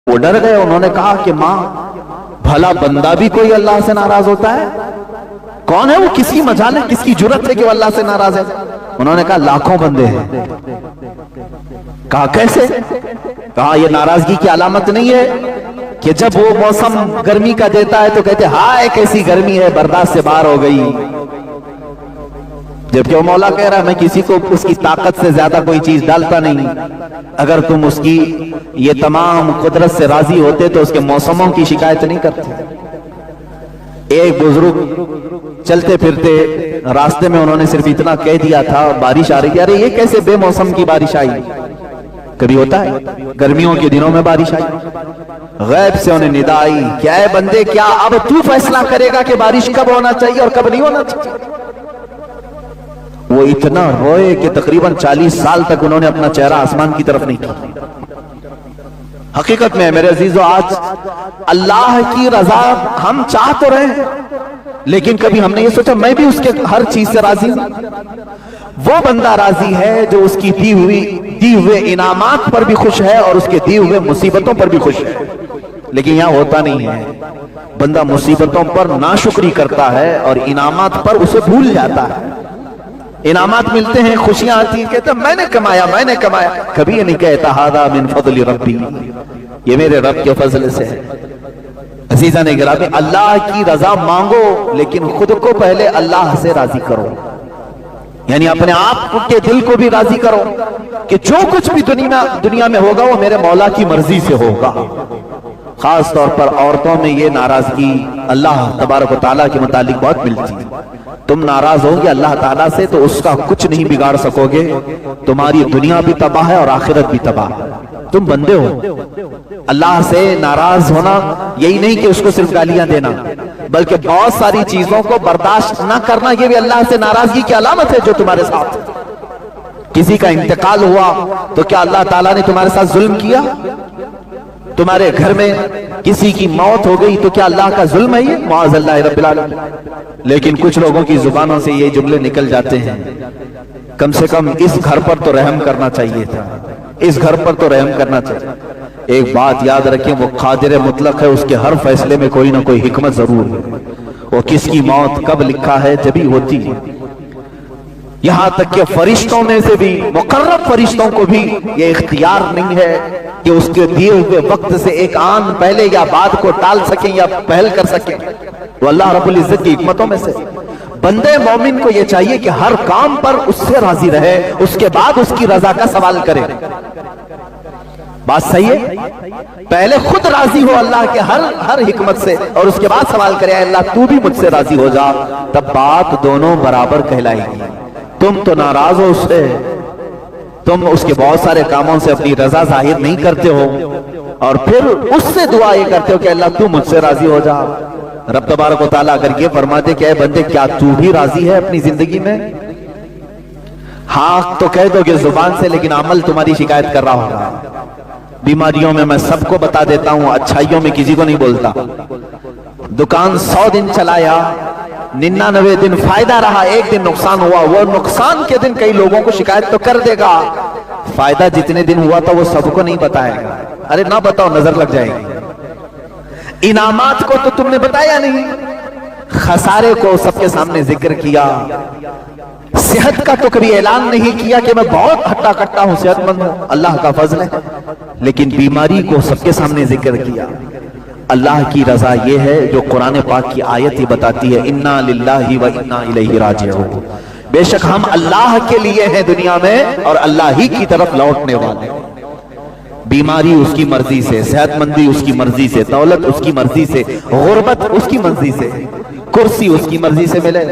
وہ ڈر گئے. انہوں نے کہا کہ ماں بھلا بندہ بھی کوئی اللہ سے ناراض ہوتا ہے؟ کون ہے وہ؟ کس کی مجال ہے، کس کی جرت ہے کہ وہ اللہ سے ناراض ہے؟ انہوں نے کہا لاکھوں بندے ہیں. کہا کیسے؟ کہا یہ ناراضگی کی علامت نہیں ہے کہ جب وہ موسم گرمی کا دیتا ہے تو کہتے ہائے کیسی گرمی ہے، برداشت سے باہر ہو گئی. جبکہ وہ مولا کہہ رہا ہے میں کسی کو اس کی طاقت سے زیادہ کوئی چیز ڈالتا نہیں. اگر تم اس کی یہ تمام قدرت سے راضی ہوتے تو اس کے موسموں کی شکایت نہیں کرتے. ایک بزرگ چلتے پھرتے راستے میں انہوں نے صرف اتنا کہہ دیا تھا، بارش آ رہی تھی، ارے یہ کیسے بے موسم کی بارش آئی؟ کبھی ہوتا ہے گرمیوں کے دنوں میں بارش آئی. غیب سے انہیں ندا آئی، کیا ہے بندے، کیا اب تو فیصلہ کرے گا کہ بارش کب ہونا چاہیے اور کب نہیں ہونا چاہیے؟ وہ اتنا روئے کہ تقریباً 40 سال تک انہوں نے اپنا چہرہ آسمان کی طرف نہیں کیا. حقیقت میں میرے عزیزو آج اللہ کی رضا ہم چاہ تو رہے ہیں، لیکن کبھی ہم نے یہ سوچا میں بھی اس کے ہر چیز سے راضی ہوں؟ وہ بندہ راضی ہے جو اس کی دی ہوئے انعامات پر بھی خوش ہے اور اس کے دی ہوئے مصیبتوں پر بھی خوش ہے. لیکن یہاں ہوتا نہیں ہے، بندہ مصیبتوں پر ناشکری کرتا ہے اور انعامات پر اسے بھول جاتا ہے. انعامات ملتے ہیں، خوشیاں آتی ہیں، کہتا میں نے کمایا میں نے کمایا. کبھی یہ نہیں کہتا ھذا من فضل ربی، یہ میرے رب کے فضل سے ہے. عزیزان گرامی، اللہ کی رضا مانگو لیکن خود کو پہلے اللہ سے راضی کرو. یعنی اپنے آپ کے دل کو بھی راضی کرو کہ جو کچھ بھی دنیا میں ہوگا وہ میرے مولا کی مرضی سے ہوگا. خاص طور پر عورتوں میں یہ ناراضگی اللہ تبارک و تعالیٰ کے متعلق بہت ملتی ہے. تم ناراض ہوگے اللہ تعالیٰ سے تو اس کا کچھ نہیں بگاڑ سکو گے. تمہاری دنیا بھی تباہ ہے اور آخرت بھی تباہ ہے. تم بندے ہو. اللہ سے ناراض ہونا یہی نہیں کہ اس کو صرف گالیاں دینا، بلکہ بہت ساری چیزوں کو برداشت نہ کرنا یہ بھی اللہ سے ناراضگی کی علامت ہے. جو تمہارے ساتھ کسی کا انتقال ہوا تو کیا اللہ تعالیٰ نے تمہارے ساتھ ظلم کیا؟ تمہارے گھر میں کسی کی موت ہو گئی تو کیا اللہ کا ظلم ہے یہ؟ معاذ اللہ رب العالمین. لیکن کچھ لوگوں کی زبانوں سے یہ جملے نکل جاتے ہیں، کم سے کم اس گھر پر تو رحم کرنا چاہیے تھا، اس گھر پر تو رحم کرنا چاہیے. ایک بات یاد رکھیں، وہ قادر مطلق ہے، اس کے ہر فیصلے میں کوئی نہ کوئی حکمت ضرور ہے. وہ کس کی موت کب لکھا ہے جبھی ہوتی ہے. یہاں تک کہ فرشتوں میں سے بھی مقرب فرشتوں کو بھی یہ اختیار نہیں ہے کہ اس کے دیے ہوئے وقت سے ایک آن پہلے یا بعد کو ٹال سکیں یا پہل کر سکیں. وہ اللہ رب العزت کی حکمتوں میں سے. بندے مومن کو یہ چاہیے کہ ہر کام پر اس سے راضی رہے، اس کے بعد اس کی رضا کا سوال کرے. بات صحیح ہے؟ پہلے خود راضی ہو اللہ کے ہر حکمت سے اور اس کے بعد سوال کرے اللہ تو بھی مجھ سے راضی ہو جا، تب بات دونوں برابر کہلائے گی. تم تو ناراض ہو اس سے، تم اس کے بہت سارے کاموں سے اپنی رضا ظاہر نہیں کرتے ہو اور پھر اس سے دعا یہ کرتے ہو کہ اللہ تو مجھ سے راضی ہو جا. رب تبارک و تعالیٰ اگر یہ فرماتے کہ اے بندے کیا تو بھی راضی ہے اپنی زندگی میں؟ ہاں تو کہہ دو کہ زبان سے، لیکن عمل تمہاری شکایت کر رہا ہوگا. بیماریوں میں میں سب کو بتا دیتا ہوں، اچھائیوں میں کسی کو نہیں بولتا. دکان 100 دن چلایا، 99 دن فائدہ رہا، ایک دن نقصان ہوا، وہ نقصان کے دن کئی لوگوں کو شکایت تو کر دے گا. فائدہ جتنے دن ہوا تھا وہ سب کو نہیں بتائے گا. ارے نہ بتاؤ نظر لگ جائے گی. انعامات کو تو تم نے بتایا نہیں، خسارے کو سب کے سامنے ذکر کیا. صحت کا تو کبھی اعلان نہیں کیا کہ میں بہت ہٹا کٹا ہوں، صحت مند ہوں، اللہ کا فضل ہے. لیکن بیماری کو سب کے سامنے ذکر کیا. اللہ کی رضا یہ ہے جو قرآن پاک کی آیت ہی بتاتی ہے، انا للہ و انا الیہ راجعون. بے شک ہم اللہ کے لیے ہیں دنیا میں اور اللہ ہی کی طرف لوٹنے والے. بیماری اس کی مرضی سے، صحت مندی اس کی مرضی سے، دولت اس کی مرضی سے، غربت اس کی مرضی سے، کرسی اس کی مرضی سے ملے،